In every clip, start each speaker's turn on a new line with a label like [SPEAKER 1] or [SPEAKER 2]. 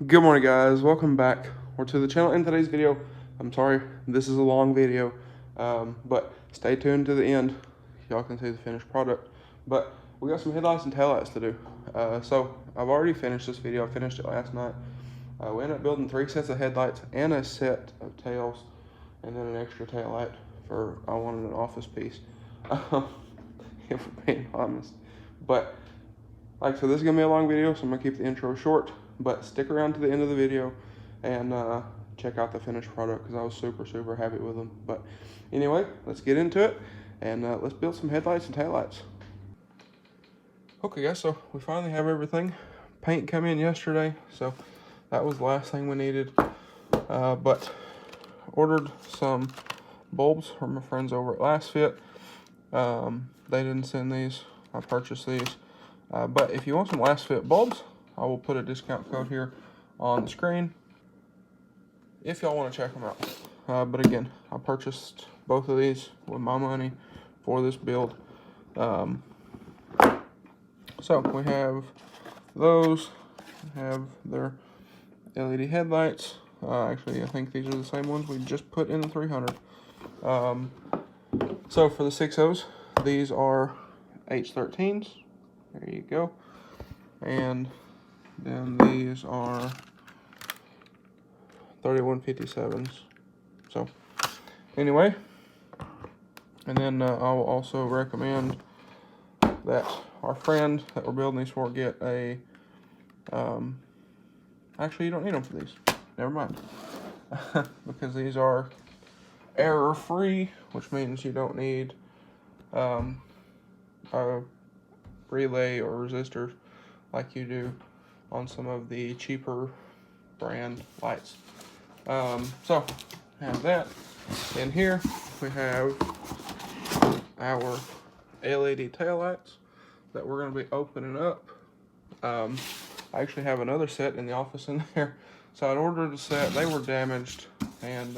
[SPEAKER 1] Good morning, guys. Welcome back or to the channel. In today's video, I'm sorry this is a long video, but stay tuned to the end. Y'all can see the finished product. But we got some headlights and taillights to do. So I've already finished this video. I finished it last night. We ended up building 3 sets of headlights and a set of tails, and then an extra tail light for I wanted an office piece. If we're being honest, but like, so this is gonna be a long video, so I'm gonna keep the intro short, but stick around to the end of the video and check out the finished product because I was super happy with them. But anyway, let's get into it and let's build some headlights and taillights. Okay guys, so we finally have everything. Paint come in yesterday, so that was the last thing we needed. But ordered some bulbs from my friends over at Last Fit. They didn't send these, I purchased these. But if you want some Last Fit bulbs, I will put a discount code here on the screen if y'all want to check them out. But again, I purchased both of these with my money for this build. So we have those, have their LED headlights. Actually, I think these are the same ones we just put in the 300. So for the 6.0s, these are H13s. There you go. And then these are 3157s. So anyway, and then I will also recommend that our friend that we're building these for get a, actually you don't need them for these. Never mind. Because these are error free, which means you don't need a relay or resistors like you do on some of the cheaper brand lights. So have that. In here we have our LED taillights that we're going to be opening up. I actually have another set in the office in there, so I'd ordered a set. They were damaged and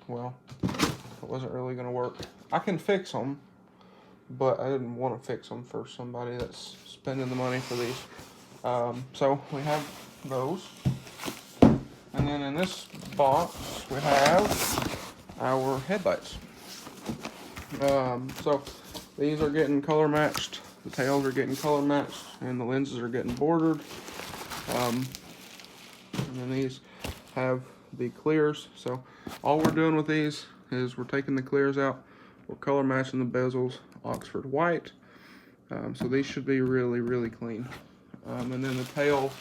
[SPEAKER 1] well, it wasn't really going to work. I can fix them, but I didn't want to fix them for somebody that's spending the money for these. So we have those. And then in this box, we have our headlights. So these are getting color matched. The tails are getting color matched, and the lenses are getting bordered. And then these have the clears. So all we're doing with these is we're taking the clears out. We're color matching the bezels Oxford white. So these should be really clean. And then the tail,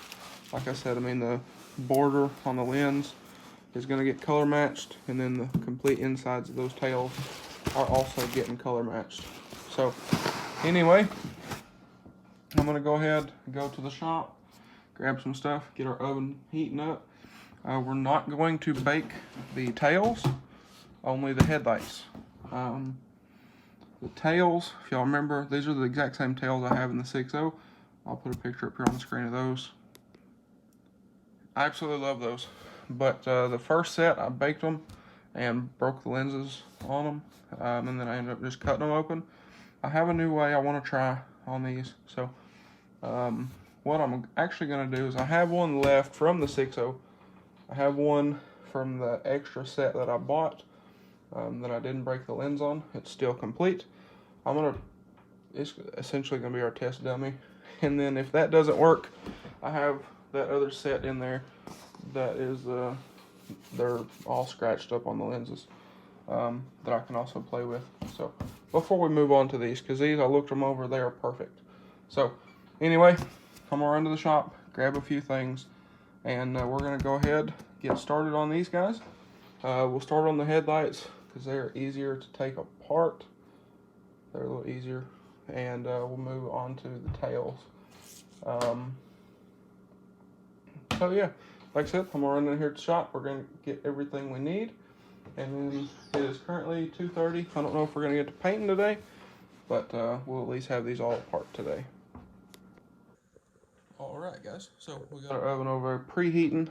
[SPEAKER 1] like I said, I mean the border on the lens is going to get color matched, and then the complete insides of those tails are also getting color matched. So anyway, I'm going to go ahead and go to the shop, grab some stuff, get our oven heating up. We're not going to bake the tails, only the headlights. The tails, if y'all remember, these are the exact same tails I have in the 6.0. I'll put a picture up here on the screen of those. I absolutely love those. But the first set, I baked them and broke the lenses on them. And then I ended up just cutting them open. I have a new way I want to try on these. So what I'm actually going to do is I have one left from the 6.0. I have one from the extra set that I bought. That I didn't break the lens on. It's still complete. It's essentially gonna be our test dummy. And then if that doesn't work, I have that other set in there that is, they're all scratched up on the lenses, that I can also play with. So before we move on to these, because these, I looked them over, they are perfect. So anyway, come around to the shop, grab a few things, and we're gonna go ahead, get started on these guys. We'll start on the headlights because they're easier to take apart. They're a little easier. And we'll move on to the tails. So yeah, like I said, I'm gonna run in here to the shop. We're gonna get everything we need. And then it is currently 2:30. I don't know if we're gonna get to painting today, but we'll at least have these all apart today. Alright guys, so we got our oven over preheating.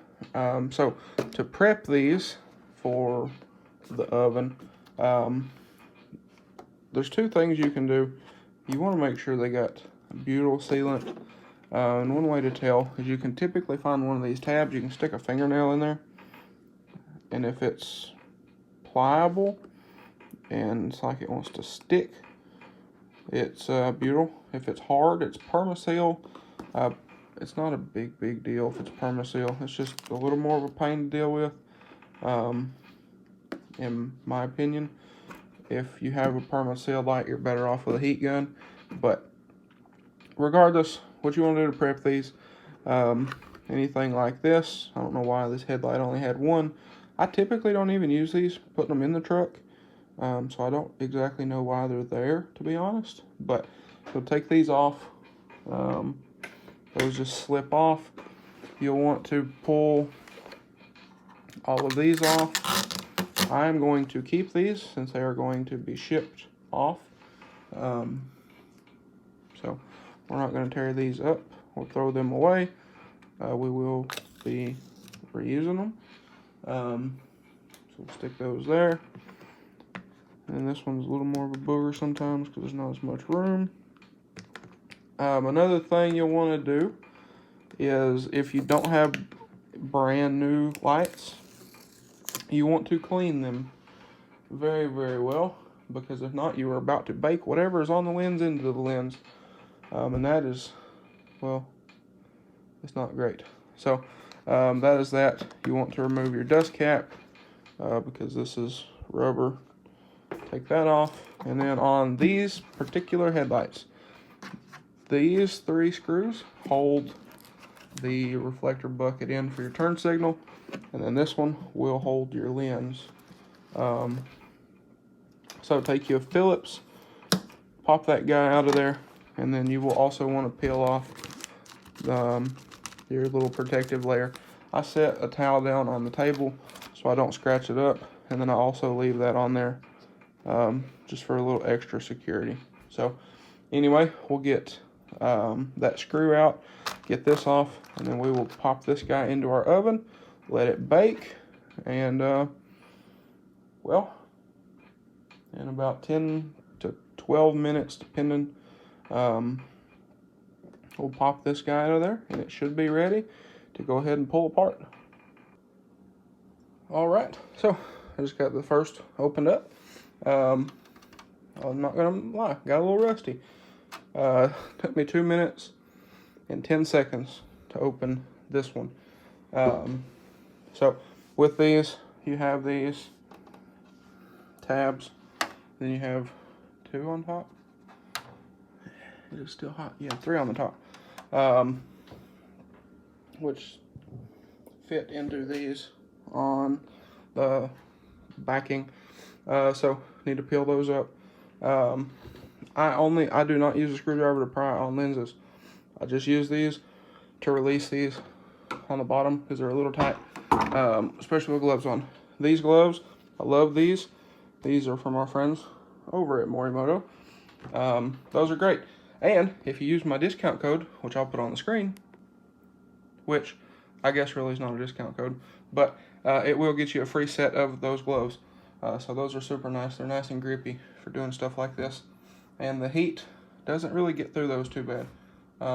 [SPEAKER 1] So to prep these for the oven, there's two things you can do. You want to make sure they got butyl sealant And one way to tell is you can typically find one of these tabs. You can stick a fingernail in there, and if it's pliable and it's like it wants to stick, it's butyl. If it's hard, it's permaseal. It's not a big deal if it's permaseal. It's just a little more of a pain to deal with, in my opinion. If you have a permaseal light, you're better off with a heat gun. But regardless, what you want to do to prep these, anything like this, I don't know why this headlight only had one. I typically don't even use these, putting them in the truck. So I don't exactly know why they're there, to be honest. But so take these off. Those just slip off. You'll want to pull all of these off. I'm going to keep these since they are going to be shipped off. So we're not going to tear these up or throw them away. We will be reusing them. So we'll stick those there. And this one's a little more of a booger sometimes because there's not as much room. Another thing you'll want to do is if you don't have brand new lights, you want to clean them very, very well, because if not, you are about to bake whatever is on the lens into the lens. And that is, well, it's not great. So that is that. You want to remove your dust cap because this is rubber. Take that off. And then on these particular headlights, these 3 screws hold the reflector bucket in for your turn signal, and then this one will hold your lens. So take your Phillips, pop that guy out of there, and then you will also want to peel off your little protective layer. I set a towel down on the table so I don't scratch it up, and then I also leave that on there just for a little extra security. So anyway, we'll get that screw out, get this off, and then we will pop this guy into our oven, let it bake, and well, in about 10 to 12 minutes depending, we'll pop this guy out of there and it should be ready to go ahead and pull apart. Alright, so I just got the first opened up. I'm not gonna lie, got a little rusty. Took me 2 minutes and 10 seconds to open this one. So with these, you have these tabs, then you have 2 on top. It is still hot. Yeah, 3 on the top, which fit into these on the backing. So need to peel those up. I do not use a screwdriver to pry on lenses. I just use these to release these on the bottom because they're a little tight, especially with gloves on. These gloves, I love these. These are from our friends over at Morimoto. Those are great. And if you use my discount code, which I'll put on the screen, which I guess really is not a discount code, but it will get you a free set of those gloves. So those are super nice. They're nice and grippy for doing stuff like this. And the heat doesn't really get through those too bad,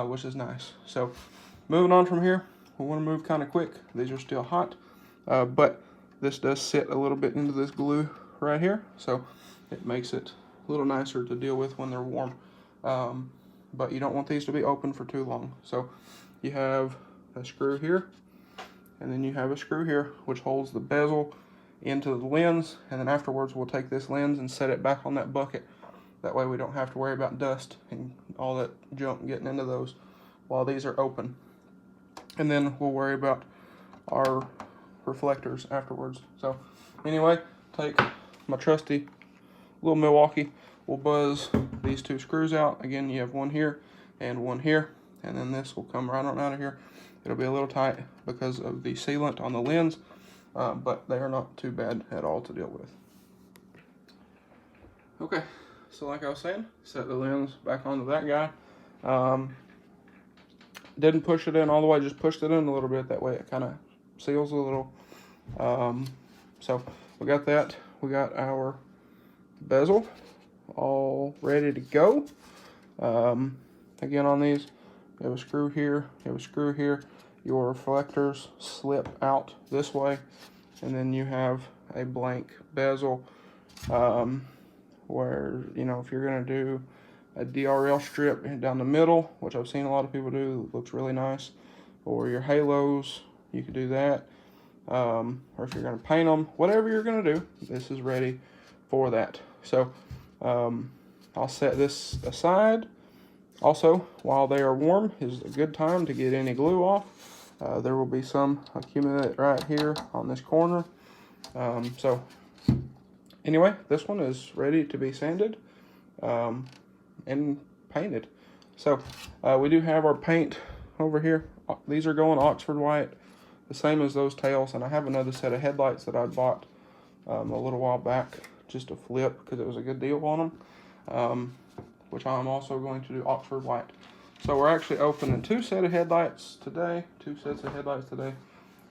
[SPEAKER 1] which is nice. So moving on from here, we want to move kind of quick. These are still hot, but this does sit a little bit into this glue right here. So it makes it a little nicer to deal with when they're warm. But you don't want these to be open for too long. So you have a screw here, and then you have a screw here, which holds the bezel into the lens, and then afterwards we'll take this lens and set it back on that bucket. That way we don't have to worry about dust and all that junk getting into those while these are open. And then we'll worry about our reflectors afterwards. So anyway, take my trusty little Milwaukee. We'll buzz these 2 screws out. Again, you have one here and one here, and then this will come right on out of here. It'll be a little tight because of the sealant on the lens, but they are not too bad at all to deal with. Okay, so like I was saying, set the lens back onto that guy. Didn't push it in all the way, just pushed it in a little bit. That way it kind of seals a little. So we got that. We got our bezel all ready to go. Again, on these, You have a screw here, you have a screw here. Your reflectors slip out this way, and then you have a blank bezel where, you know, if you're gonna do a DRL strip down the middle, which I've seen a lot of people do, it looks really nice, or your halos, you could do that. Or if you're gonna paint them, whatever you're gonna do, this is ready for that. So I'll set this aside. Also, while they are warm is a good time to get any glue off. There will be some accumulate right here on this corner. So anyway, this one is ready to be sanded and painted. So we do have our paint over here. These are going Oxford white, the same as those tails. And I have another set of headlights that I bought a little while back just to flip because it was a good deal on them, which I'm also going to do Oxford white. So we're actually opening two sets of headlights today,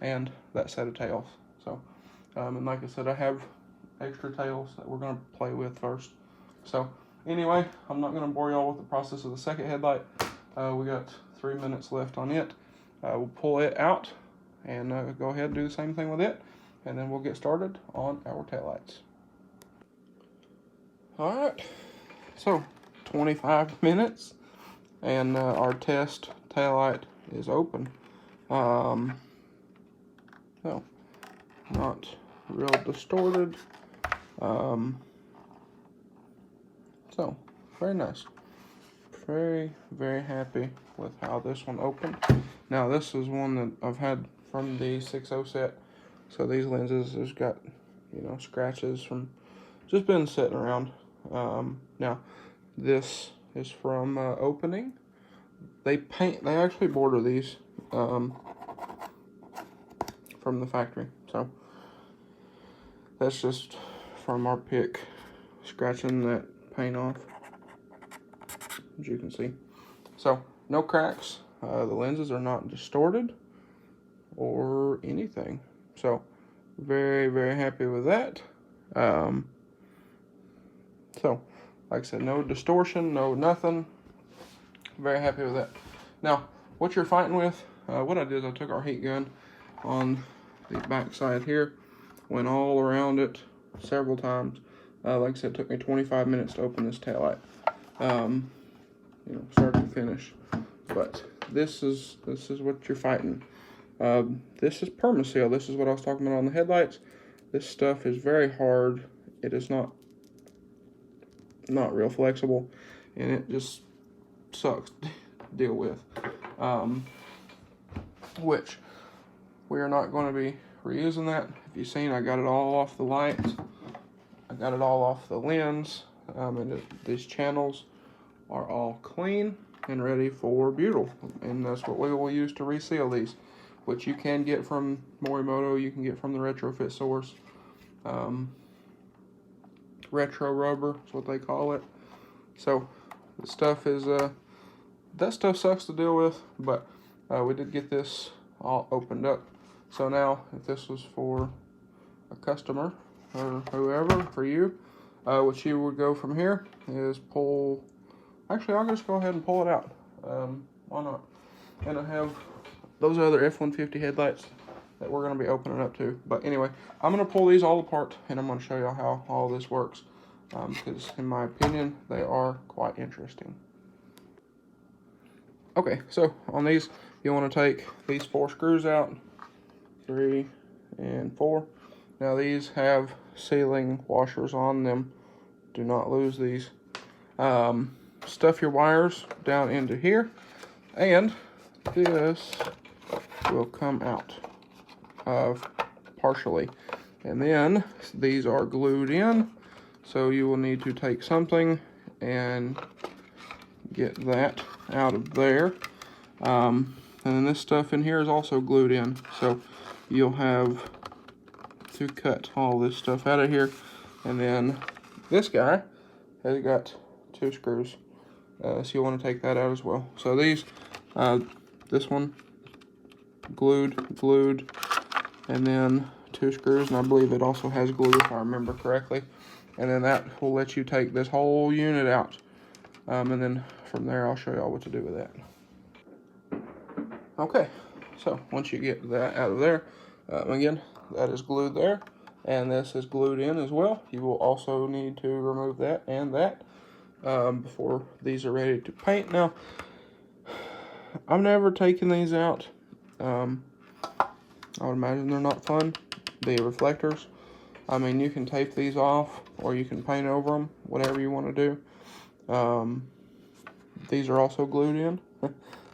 [SPEAKER 1] and that set of tails. So, and like I said, I have extra tails that we're going to play with first. So anyway, I'm not going to bore y'all with the process of the second headlight. We got 3 minutes left on it. We'll pull it out and go ahead and do the same thing with it, and then we'll get started on our taillights. All right, so 25 minutes. And our test taillight is open. So, not real distorted. So, very nice. Very, very happy with how this one opened. Now, this is one that I've had from the 6.0 set. So, these lenses has got, you know, scratches from just been sitting around. Now, this is from opening. They actually border these from the factory. So that's just from our pick scratching that paint off, as you can see. So no cracks. The lenses are not distorted or anything. So very, very happy with that. So like I said, no distortion, no nothing. Very happy with that. Now, what you're fighting with, what I did is I took our heat gun on the back side here, went all around it several times. Like I said, it took me 25 minutes to open this taillight, you know, start to finish. But this is what you're fighting. This is Permaseal. This is what I was talking about on the headlights. This stuff is very hard. It is not real flexible, and it just sucks to deal with, which we are not going to be reusing that. If you've seen, I got it all off the lights, I got it all off the lens, and these channels are all clean and ready for butyl, and that's what we will use to reseal these, which you can get from Morimoto, you can get from the retrofit source. Retro rubber is what they call it. So the stuff is that stuff sucks to deal with, but we did get this all opened up. So now, if this was for a customer or whoever, for you, what you would go from here is pull. Actually, I'll just go ahead and pull it out. Why not? And I have those other F-150 headlights that we're going to be opening up too. But anyway, I'm going to pull these all apart, and I'm going to show you how all this works, because in my opinion, they are quite interesting. Okay, so on these, you want to take these 4 screws out, 3 and 4. Now these have sealing washers on them. Do not lose these. Stuff your wires down into here, and this will come out partially, and then these are glued in, so you will need to take something and get that out of there, and then this stuff in here is also glued in, so you'll have to cut all this stuff out of here. And then this guy has got 2 screws, so you want to take that out as well. So these, this one glued, and then 2 screws, and I believe it also has glue if I remember correctly. And then that will let you take this whole unit out, and then from there I'll show y'all what to do with that. Okay, so once you get that out of there, again, that is glued there, and this is glued in as well. You will also need to remove that and that before these are ready to paint. Now, I've never taken these out. I would imagine they're not fun. The reflectors. I mean, you can tape these off, or you can paint over them, whatever you want to do. These are also glued in,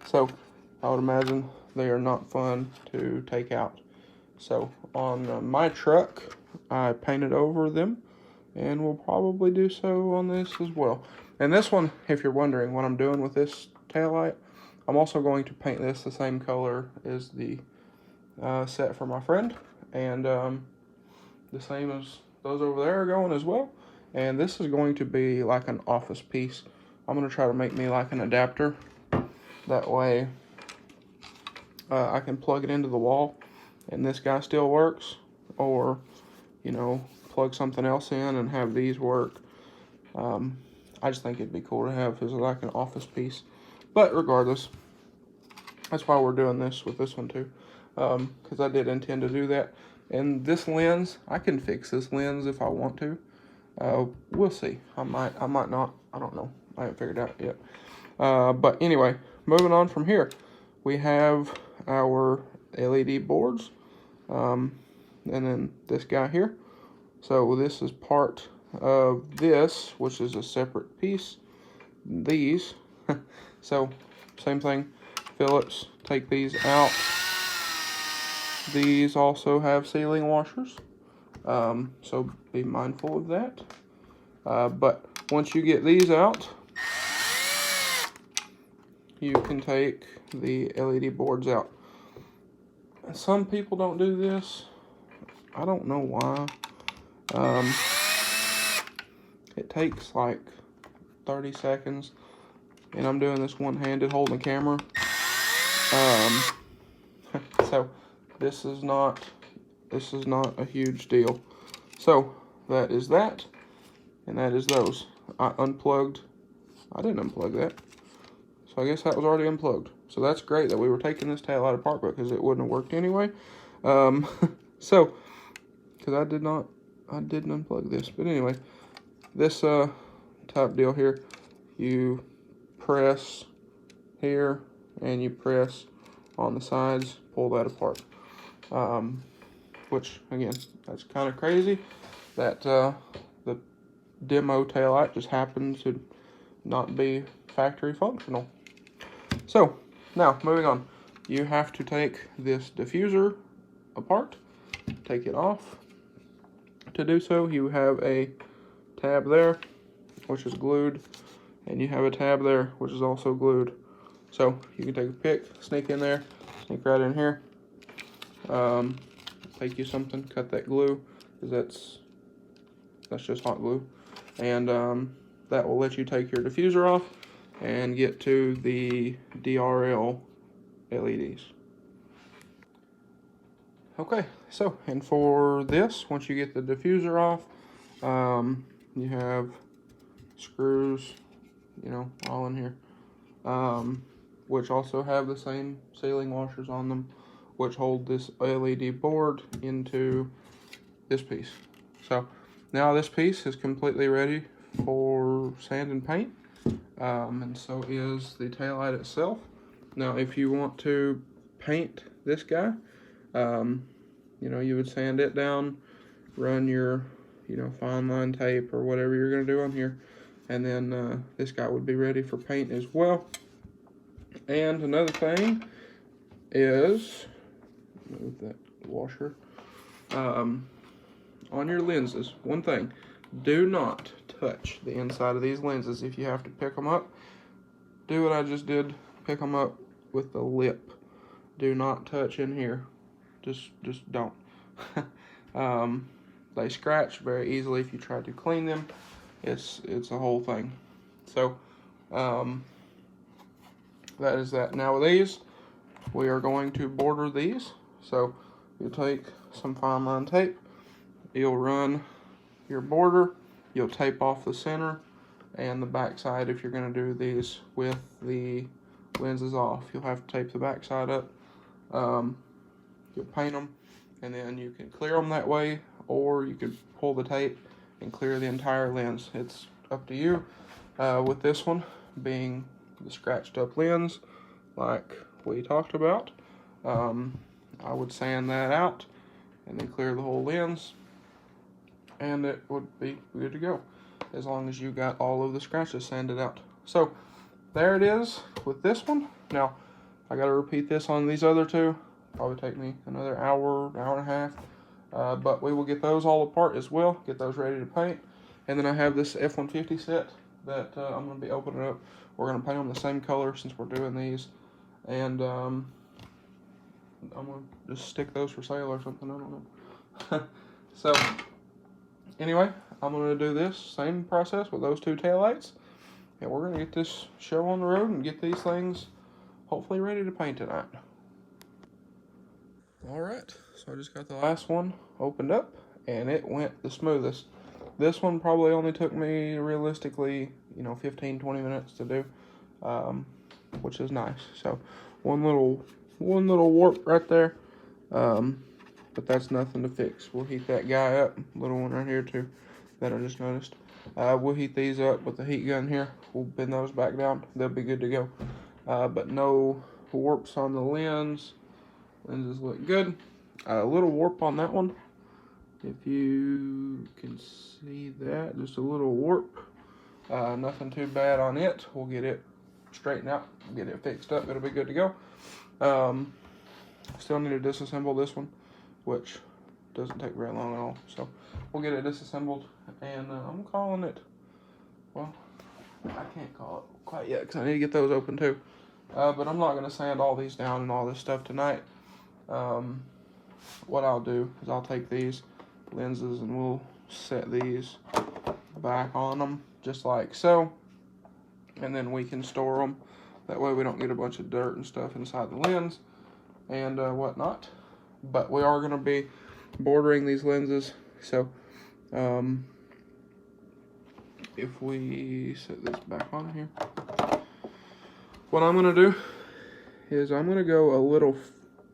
[SPEAKER 1] so I would imagine they are not fun to take out. So on my truck, I painted over them, and will probably do so on this as well. And this one, if you're wondering what I'm doing with this taillight, I'm also going to paint this the same color as the set for my friend, and the same as those over there are going as well. And this is going to be like an office piece. I'm going to try to make me like an adapter. That way I can plug it into the wall and this guy still works. Or, you know, plug something else in and have these work. I just think it'd be cool to have as like an office piece. But regardless, that's why we're doing this with this one too. Because I did intend to do that. And this lens, I can fix this lens if I want to. We'll see. I might not. I don't know. I haven't figured it out yet. But anyway, moving on from here, we have our LED boards, and then this guy here. So this is part of this, which is a separate piece. These, so same thing. Phillips, take these out. These also have sealing washers, so be mindful of that. But once you get these out, you can take the LED boards out. Some people don't do this. I don't know why. It takes like 30 seconds, and I'm doing this one-handed holding the camera. So this is not a huge deal. So that is that, and that is those. I didn't unplug that. So I guess that was already unplugged. So that's great that we were taking this taillight apart because it wouldn't have worked anyway. So, because I didn't unplug this. But anyway, this type deal here, you press here and you press on the sides, pull that apart. Which, again, that's kind of crazy that the demo taillight just happens to not be factory functional. So, now, moving on. You have to take this diffuser apart, take it off. To do so, you have a tab there, which is glued, and you have a tab there, which is also glued. So, you can take a pick, sneak in there, sneak right in here. Take you something, cut that glue, because that's just hot glue. And that will let you take your diffuser off and get to the DRL LEDs. Okay, so, and for this, once you get the diffuser off, you have screws, you know, all in here, which also have the same sealing washers on them, which hold this LED board into this piece. So, now this piece is completely ready for sand and paint. And so is the taillight itself. Now, if you want to paint this guy, you know, you would sand it down, run your, you know, fine line tape or whatever you're going to do on here, and then this guy would be ready for paint as well. And another thing is, move that washer, on your lenses, one thing, do not touch the inside of these lenses. If you have to pick them up, do what I just did, pick them up with the lip. Do not touch in here. Just don't. They scratch very easily if you try to clean them. It's a whole thing. So that is that. Now with these, we are going to border these. So you take some fine line tape, you'll run your border, you'll tape off the center and the back side. If you're going to do these with the lenses off, you'll have to tape the back side up You'll paint them, and then you can clear them that way, or you could pull the tape and clear the entire lens. It's up to you. With this one being the scratched up lens, like we talked about, I would sand that out and then clear the whole lens, and it would be good to go as long as you got all of the scratches sanded out. So there it is with this one. Now I got to repeat this on these other two. Probably take me another hour, hour and a half, but we will get those all apart as well, get those ready to paint. And then I have this F-150 set that I'm going to be opening up. We're going to paint them the same color since we're doing these, and I'm going to just stick those for sale or something, I don't know. So anyway, I'm going to do this same process with those two taillights, and we're going to get this show on the road and get these things hopefully ready to paint tonight. Alright, so I just got the last one opened up, and it went the smoothest. This one probably only took me realistically, 15-20 minutes to do, which is nice. So one little warp right there, but that's nothing to fix. We'll heat that guy up. Little one right here too that I just noticed. We'll heat these up with the heat gun here. We'll bend those back down. They'll be good to go. But no warps on the lens. Lenses look good. A little warp on that one. If you can see that, just a little warp. Nothing too bad on it. We'll get it straightened out, get it fixed up. It'll be good to go. Still need to disassemble this one, which doesn't take very long at all. So we'll get it disassembled, and I'm calling it, well, I can't call it quite yet because I need to get those open too. But I'm not going to sand all these down and all this stuff tonight. What I'll do is I'll take these lenses and we'll set these back on them just like so, and then we can store them. That way we don't get a bunch of dirt and stuff inside the lens and whatnot. But we are going to be bordering these lenses, so if we set this back on here, what I'm going to do is I'm going to go a little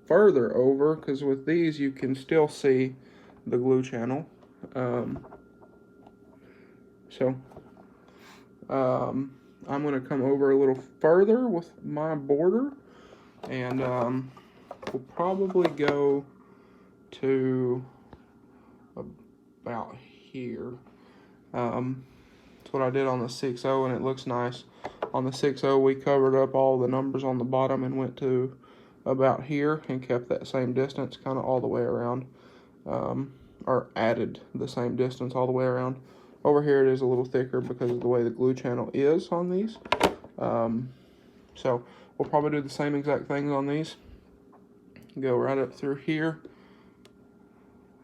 [SPEAKER 1] further over, because with these you can still see the glue channel. I'm going to come over a little further with my border, and we'll probably go to about here. That's what I did on the 6.0, and it looks nice. On the 6.0 we covered up all the numbers on the bottom and went to about here and kept that same distance kind of all the way around, or added the same distance all the way around. Over here it is a little thicker because of the way the glue channel is on these. So we'll probably do the same exact things on these. Go right up through here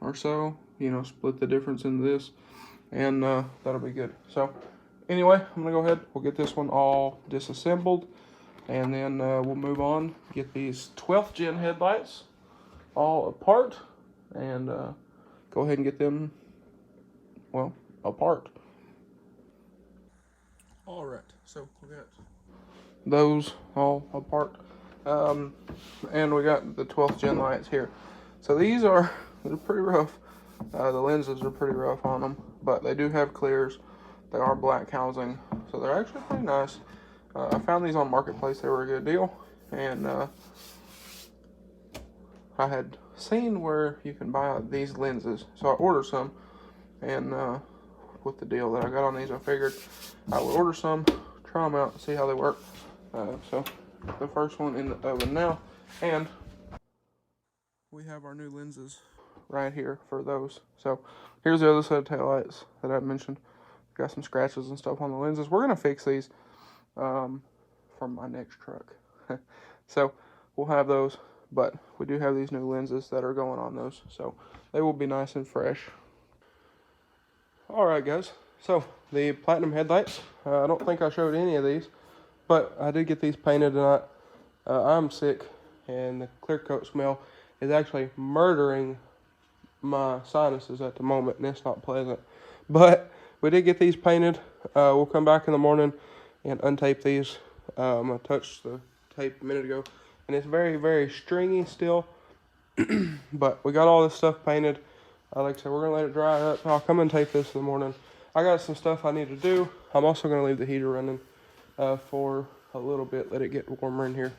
[SPEAKER 1] or so, split the difference into this, and that'll be good. So anyway, I'm gonna go ahead, we'll get this one all disassembled, and then we'll move on, get these 12th gen headlights all apart, and go ahead and get them, well, apart. All right, so we got those all apart, and we got the 12th gen lights here. So they're pretty rough. The lenses are pretty rough on them, but they do have clears. They are black housing, so they're actually pretty nice. I found these on Marketplace. They were a good deal, and I had seen where you can buy these lenses, so I ordered some, and with the deal that I got on these, I figured I would order some, try them out, and see how they work. So the first one in the oven now, and we have our new lenses right here for those. So here's the other set of taillights that I mentioned. Got some scratches and stuff on the lenses. We're gonna fix these from my next truck. So we'll have those, but we do have these new lenses that are going on those, so they will be nice and fresh. Alright guys, so the platinum headlights, I don't think I showed any of these, but I did get these painted tonight. I'm sick, and the clear coat smell is actually murdering my sinuses at the moment, and it's not pleasant. But we did get these painted. We'll come back in the morning and untape these. I touched the tape a minute ago, and it's very, very stringy still. But we got all this stuff painted. Like I said, we're gonna let it dry up. I'll come and tape this in the morning. I got some stuff I need to do. I'm also gonna leave the heater running for a little bit, let it get warmer in here.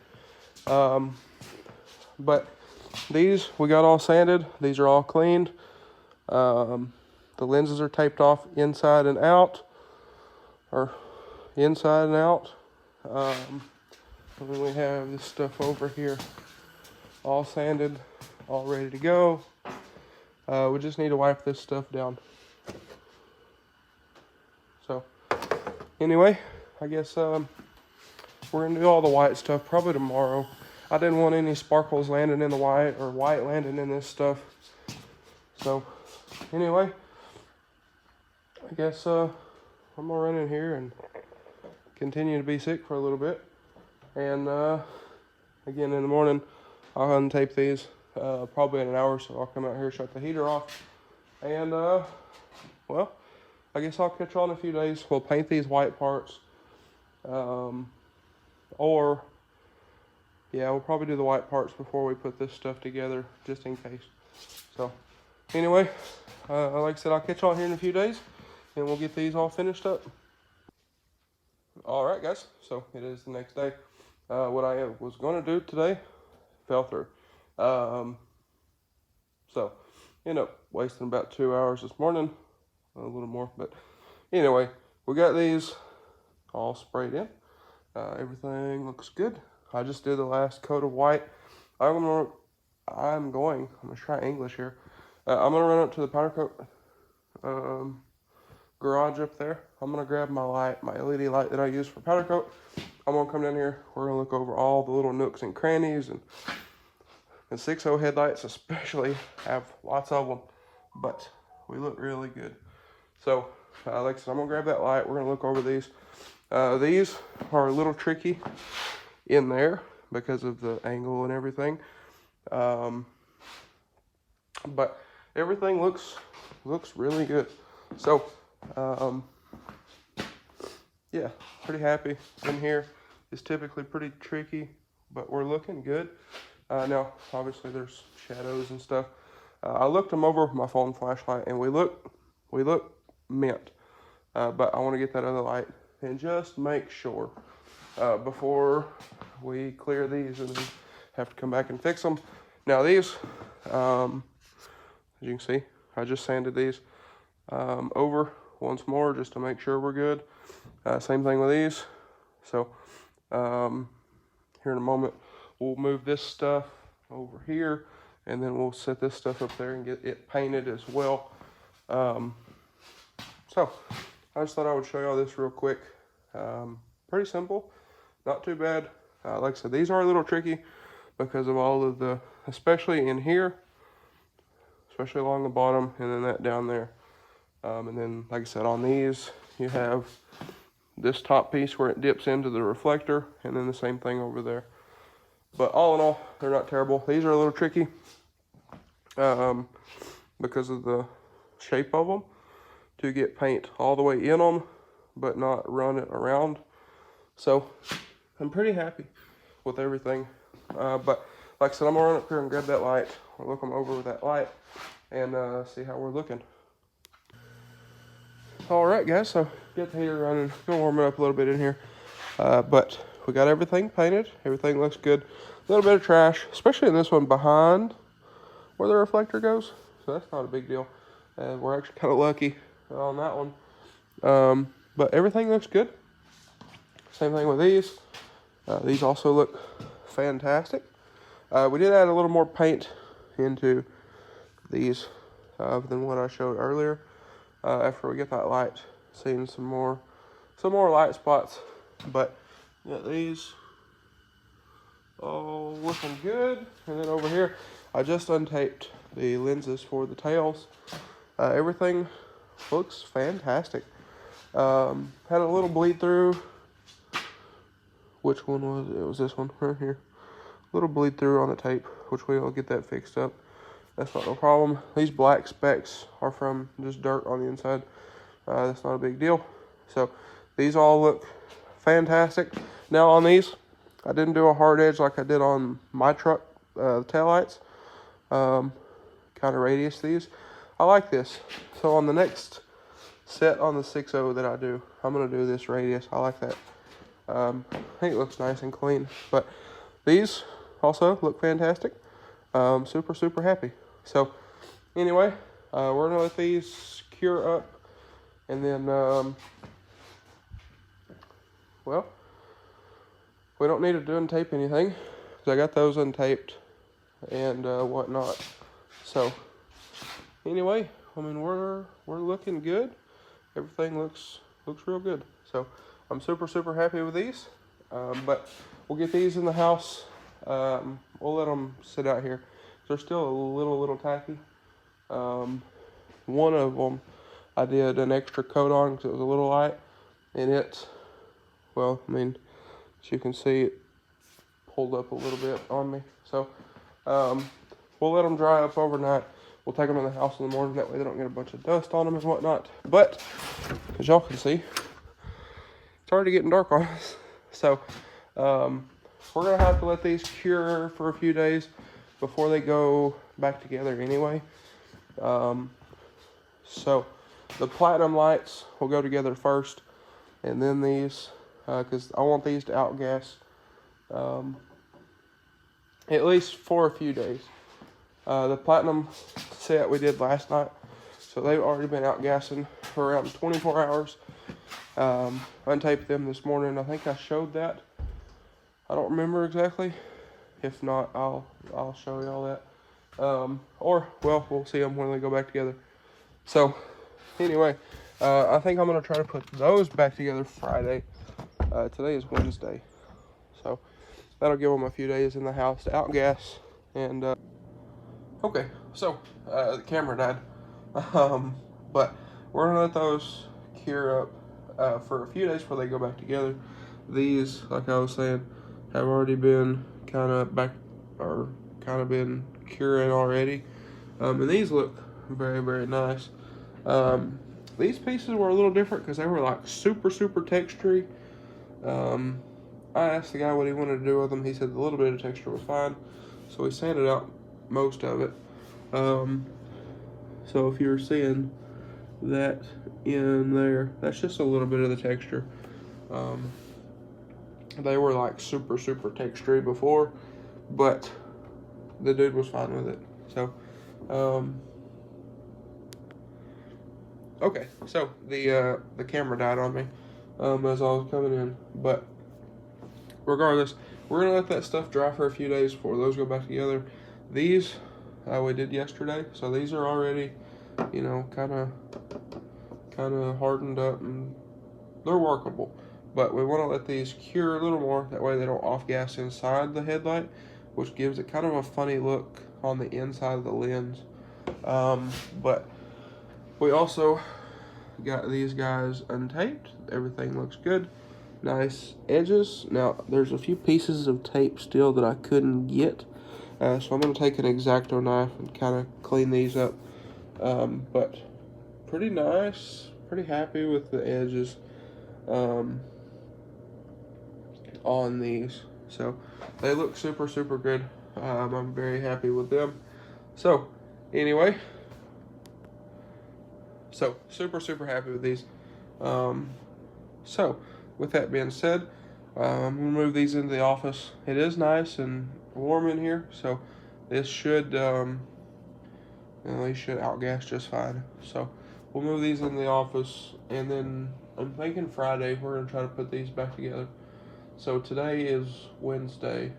[SPEAKER 1] But these we got all sanded. These are all cleaned. The lenses are taped off inside and out, or inside and out. And then we have this stuff over here, all sanded, all ready to go. We just need to wipe this stuff down. So anyway, I guess we're gonna do all the white stuff probably tomorrow. I didn't want any sparkles landing in the white or white landing in this stuff. So anyway, I guess I'm gonna run in here and continue to be sick for a little bit. And again in the morning, I'll untape these probably in an hour, so I'll come out here, shut the heater off. And well, I guess I'll catch on in a few days. We'll paint these white parts. Or yeah, we'll probably do the white parts before we put this stuff together, just in case. So anyway, like I said, I'll catch on here in a few days, and we'll get these all finished up. All right, guys, so it is the next day. What I was going to do today fell through. So ended up wasting about 2 hours this morning, a little more. But anyway, we got these all sprayed in. Everything looks good. I just did the last coat of white. I'm gonna try English here. I'm gonna run up to the powder coat garage up there. I'm gonna grab my light, my LED light that I use for powder coat. I'm gonna come down here. We're gonna look over all the little nooks and crannies, and 6.0 headlights especially have lots of them, but we look really good. So like I said, I'm gonna grab that light. We're gonna look over these. These are a little tricky in there because of the angle and everything. But everything looks really good. So yeah, pretty happy in here. It's typically pretty tricky, but we're looking good. Now obviously there's shadows and stuff. I looked them over with my phone flashlight, and we look mint. But I want to get that other light and just make sure before we clear these and then have to come back and fix them. Now these, as you can see, I just sanded these over once more just to make sure we're good. Same thing with these. So here in a moment, we'll move this stuff over here, and then we'll set this stuff up there and get it painted as well. So I just thought I would show y'all this real quick. Pretty simple, not too bad. Like I said, these are a little tricky because of all of the, especially in here, especially along the bottom, and then that down there. And then, like I said, on these, you have this top piece where it dips into the reflector, and then the same thing over there. But all in all, they're not terrible. These are a little tricky because of the shape of them, to get paint all the way in them, but not run it around. So I'm pretty happy with everything. But like I said, I'm gonna run up here and grab that light. We'll look them over with that light and see how we're looking. All right, guys, so get the heater running. Gonna warm it up a little bit in here. But we got everything painted. Everything looks good. A little bit of trash, especially in this one behind where the reflector goes. So that's not a big deal. We're actually kind of lucky on that one. But everything looks good. Same thing with these. These also look fantastic. We did add a little more paint into these than what I showed earlier. After we get that light, seeing some more light spots. But yeah, these all looking good. And then over here, I just untaped the lenses for the tails. Everything looks fantastic. Had a little bleed through. Which one was it? It was this one right here. A little bleed through on the tape, which we'll get that fixed up. That's not no problem. These black specks are from just dirt on the inside. That's not a big deal. So these all look fantastic. Now on these, I didn't do a hard edge like I did on my truck, the taillights. Kind of radius these. I like this. So on the next set on the 6.0 that I do, I'm going to do this radius. I like that. I think it looks nice and clean. But these also look fantastic. Super, super happy. So anyway, we're going to let these cure up. And then, well, we don't need to untape anything, because I got those untaped and whatnot. So anyway, I mean, we're looking good. Everything looks real good. So I'm super, super happy with these. But we'll get these in the house. We'll let them sit out here. They're still a little tacky. One of them I did an extra coat on because it was a little light, and it, well, I mean, as you can see, it pulled up a little bit on me. So we'll let them dry up overnight. We'll take them in the house in the morning. That way they don't get a bunch of dust on them and whatnot. But as y'all can see, it's already getting dark on us. So we're gonna have to let these cure for a few days before they go back together anyway. So the platinum lights will go together first, and then these, because I want these to outgas at least for a few days. The platinum set we did last night, so they've already been outgassing for around 24 hours. Untaped them this morning. I think I showed that. I don't remember exactly. If not, I'll show y'all that. Or, well, we'll see them when they go back together. So anyway, I think I'm gonna try to put those back together Friday. Today is Wednesday, so that'll give them a few days in the house to outgas. And okay, so the camera died, but we're gonna let those cure up for a few days before they go back together. These, like I was saying, have already been kind of been curing already, and these look very, very nice. These pieces were a little different because they were like super, super textury. I asked the guy what he wanted to do with them. He said a little bit of texture was fine, so we sanded out most of it. So if you're seeing that in there, that's just a little bit of the texture. They were like super, super textury before, but the dude was fine with it. So okay, so the camera died on me as I was coming in, but regardless, we're gonna let that stuff dry for a few days before those go back together. These we did yesterday, so these are already, you know, kind of hardened up and they're workable. But we want to let these cure a little more. That way they don't off gas inside the headlight, which gives it kind of a funny look on the inside of the lens. But we also got these guys untaped. Everything looks good. Nice edges. Now, there's a few pieces of tape still that I couldn't get. So I'm going to take an X-Acto knife and kind of clean these up. But pretty nice. Pretty happy with the edges on these. So they look super, super good. I'm very happy with them. So anyway, so super, super happy with these. So with that being said, I'm gonna move these into the office. It is nice and warm in here, so this should these should outgas just fine. So we'll move these in the office, and then I'm thinking Friday we're gonna try to put these back together. So today is Wednesday.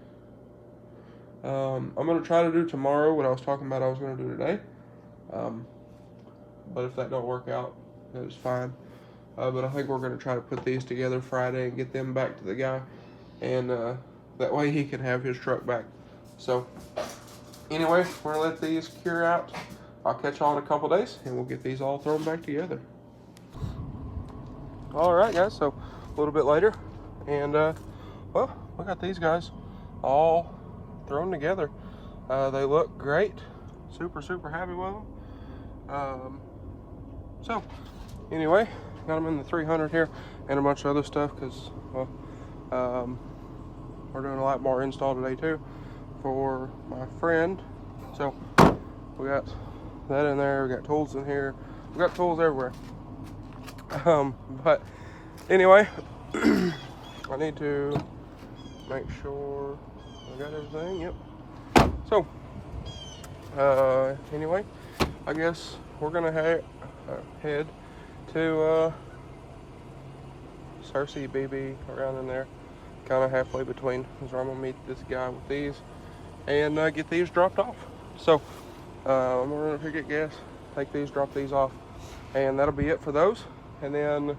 [SPEAKER 1] I'm gonna try to do tomorrow what I was talking about I was gonna do today. But if that don't work out, that is fine. But I think we're gonna try to put these together Friday and get them back to the guy, and that way he can have his truck back. So anyway, we're gonna let these cure out. I'll catch y'all in a couple days, and we'll get these all thrown back together. All right, guys. So a little bit later, and well, we got these guys all thrown together. They look great. Super, super happy with them. So anyway, got them in the 300 here and a bunch of other stuff because, well, we're doing a light bar install today too for my friend. So we got that in there, we got tools in here, we got tools everywhere. But anyway, I need to make sure I got everything. Yep. So anyway, I guess we're gonna head to Cersei BB around in there, kind of halfway between, is where I'm gonna meet this guy with these and get these dropped off. So I'm gonna run up here, get gas, take these, drop these off, and that'll be it for those. And then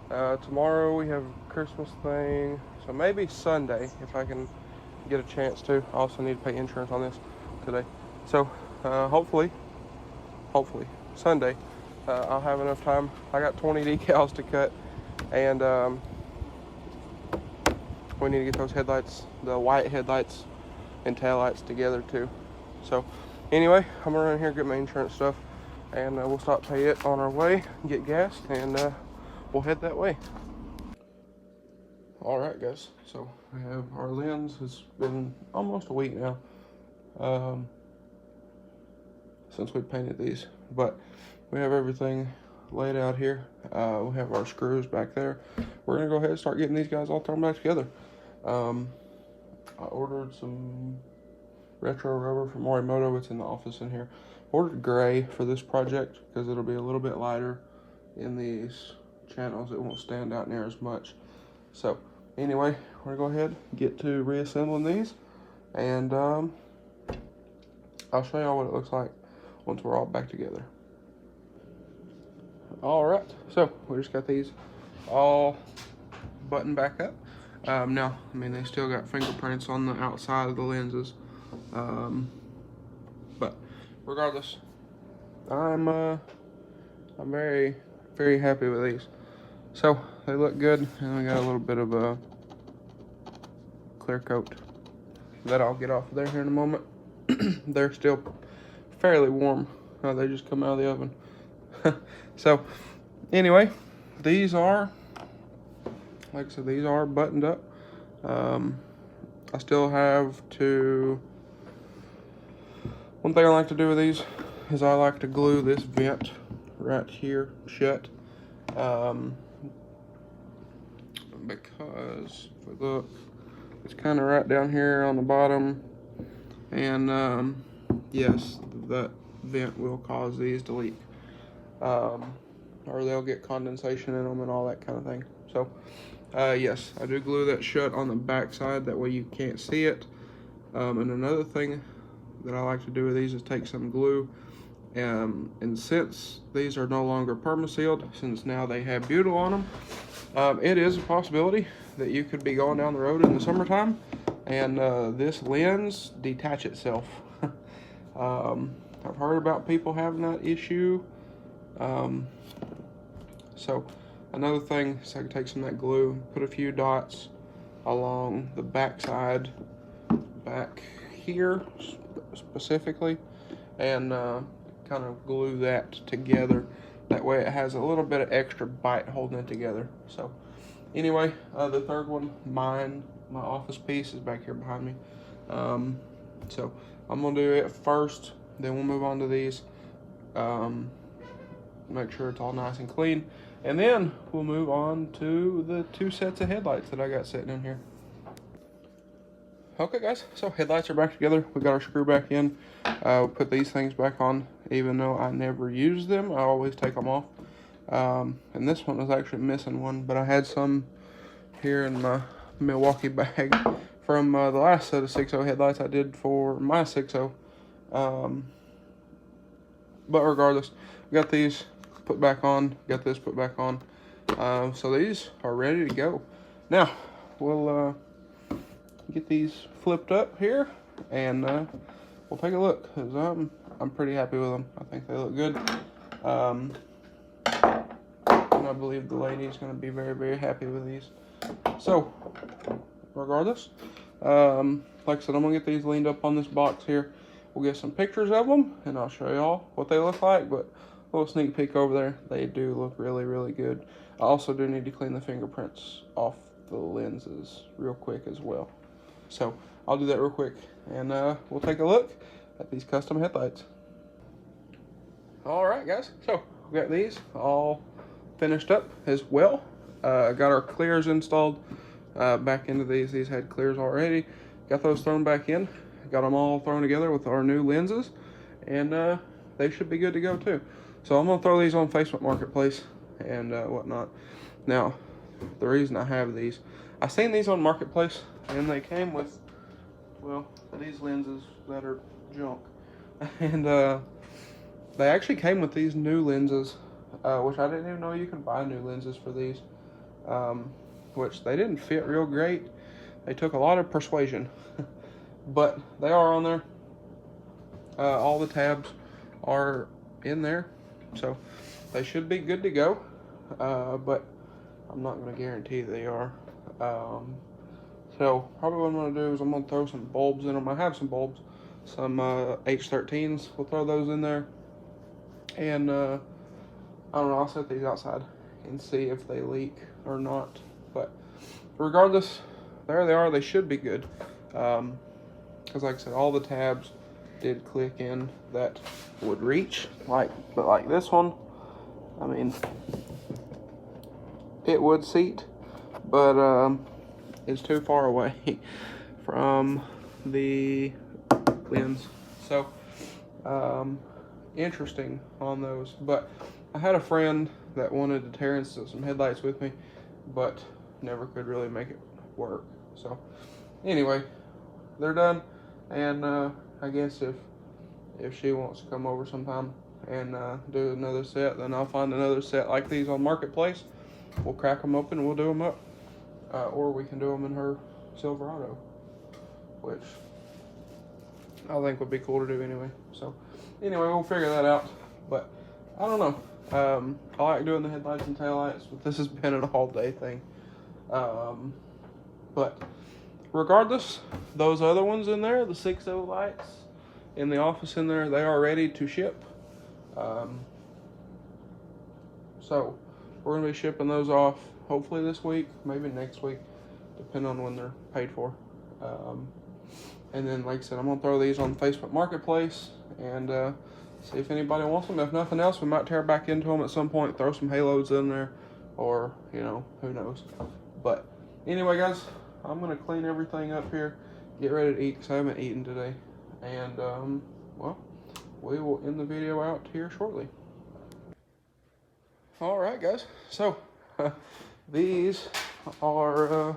[SPEAKER 1] tomorrow we have a Christmas thing, so maybe Sunday if I can get a chance to. I also need to pay insurance on this today, so hopefully Sunday I'll have enough time. I got 20 decals to cut, and we need to get those headlights, the white headlights and taillights together too. So anyway, I'm gonna run here and get my insurance stuff, and we'll stop pay it on our way, get gas, and we'll head that way. All right, guys, so we have our lens. It's been almost a week now since we painted these, but we have everything laid out here. We have our screws back there. We're gonna go ahead and start getting these guys all thrown back together. I ordered some retro rubber from Morimoto. It's in the office in here. Ordered gray for this project because it'll be a little bit lighter in these channels. It won't stand out near as much. So anyway, we're gonna go ahead and get to reassembling these, and I'll show y'all what it looks like once we're all back together. All right, so we just got these all buttoned back up. Now, I mean, they still got fingerprints on the outside of the lenses, but regardless, I'm very, very happy with these. So they look good, and we got a little bit of a clear coat that I'll get off of there here in a moment. They're still fairly warm. They just come out of the oven. So anyway, these are, like I said, these are buttoned up. I still have to, one thing I like to do with these is I like to glue this vent right here shut, because if we look, it's kind of right down here on the bottom, and yes, that vent will cause these to leak, or they'll get condensation in them and all that kind of thing. So yes, I do glue that shut on the back side, that way you can't see it. And another thing that I like to do with these is take some glue, and since these are no longer perma-sealed, since now they have butyl on them, it is a possibility that you could be going down the road in the summertime and this lens detach itself. I've heard about people having that issue. So another thing is I can take some of that glue, put a few dots along the back side, back here specifically, and kind of glue that together. That way it has a little bit of extra bite holding it together. So anyway, the third one, my office piece, is back here behind me. So I'm gonna do it first, then we'll move on to these. Make sure it's all nice and clean, and then we'll move on to the 2 sets of headlights that I got sitting in here. Okay guys, so headlights are back together. We got our screw back in. Put these things back on, even though I never use them. I always take them off. And this one was actually missing one, but I had some here in my Milwaukee bag from the last set of 6.0 headlights I did for my 6.0. But regardless, we got these put back on, got this put back on. So these are ready to go. Now, we'll get these flipped up here, and we'll take a look, because I'm pretty happy with them. I think they look good. And I believe the lady's going to be very, very happy with these. So, regardless, like I said, I'm going to get these leaned up on this box here. We'll get some pictures of them, and I'll show y'all what they look like, but a little sneak peek over there. They do look really, really good. I also do need to clean the fingerprints off the lenses real quick as well. So I'll do that real quick, and we'll take a look at these custom headlights. All right, guys, so we got these all finished up as well. Got our clears installed back into these. These had clears already. Got those thrown back in. Got them all thrown together with our new lenses, and they should be good to go too. So I'm gonna throw these on Facebook Marketplace and whatnot. Now, the reason I have these, I seen these on Marketplace, and they came with, well, these lenses that are junk, and they actually came with these new lenses, which I didn't even know you could buy new lenses for these, which they didn't fit real great. They took a lot of persuasion, but they are on there. All the tabs are in there, so they should be good to go, but I'm not going to guarantee they are. So probably what I'm going to do is I'm going to throw some bulbs in them. I have some bulbs, some H13s. We'll throw those in there, and I don't know, I'll set these outside and see if they leak or not. But regardless, there they are. They should be good, because like I said, all the tabs did click in that would reach, but like this one, I mean, it would seat, but it's too far away from the lens. So interesting on those. But I had a friend that wanted to tear into some headlights with me, but never could really make it work. So anyway, they're done, and I guess if she wants to come over sometime and do another set, then I'll find another set like these on Marketplace. We'll crack them open and we'll do them up, or we can do them in her Silverado, which I think would be cool to do anyway. So anyway, we'll figure that out. But I don't know. I like doing the headlights and taillights, but this has been an all-day thing. But regardless, those other ones in there, the 6.0 lights in the office in there, they are ready to ship. So we're going to be shipping those off hopefully this week, maybe next week, depending on when they're paid for. And then, like I said, I'm going to throw these on Facebook Marketplace and see if anybody wants them. If nothing else, we might tear back into them at some point, throw some halos in there, or, you know, who knows. But anyway, guys, I'm going to clean everything up here, get ready to eat because I haven't eaten today. And, well, we will end the video out here shortly. All right, guys. So, these are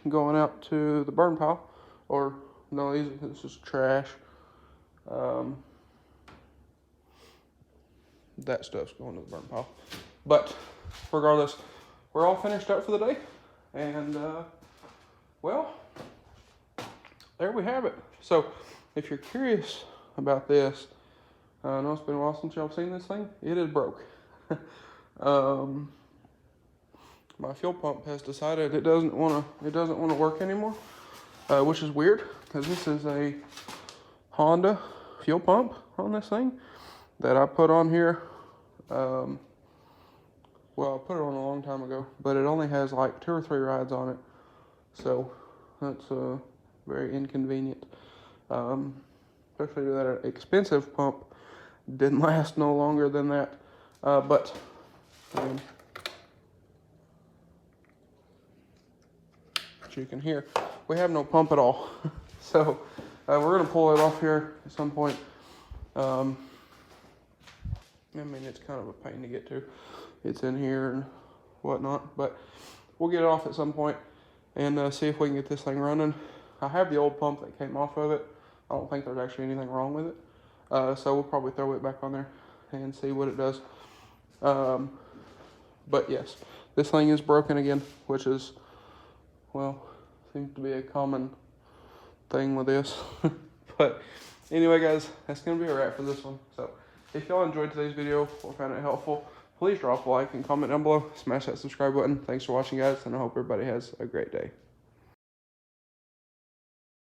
[SPEAKER 1] going out to the burn pile. Or, no, this is trash. That stuff's going to the burn pile. But, regardless, we're all finished up for the day. And, well, there we have it. So, if you're curious about this, I know it's been a while since y'all seen this thing. It is broke. My fuel pump has decided it doesn't want to work anymore, which is weird because this is a Honda fuel pump on this thing that I put on here. Well, I put it on a long time ago, but it only has like 2 or 3 rides on it, so that's very inconvenient. Especially that expensive pump didn't last no longer than that. But you can hear, we have no pump at all. So we're gonna pull it off here at some point. I mean, it's kind of a pain to get to. It's in here and whatnot, but we'll get it off at some point and see if we can get this thing running. I have the old pump that came off of it. I don't think there's actually anything wrong with it. So we'll probably throw it back on there and see what it does. But yes, this thing is broken again, which is, well, seems to be a common thing with this. But anyway, guys, that's going to be a wrap for this one. So if y'all enjoyed today's video or found it helpful, please drop a like and comment down below. Smash that subscribe button. Thanks for watching, guys, and I hope everybody has a great day.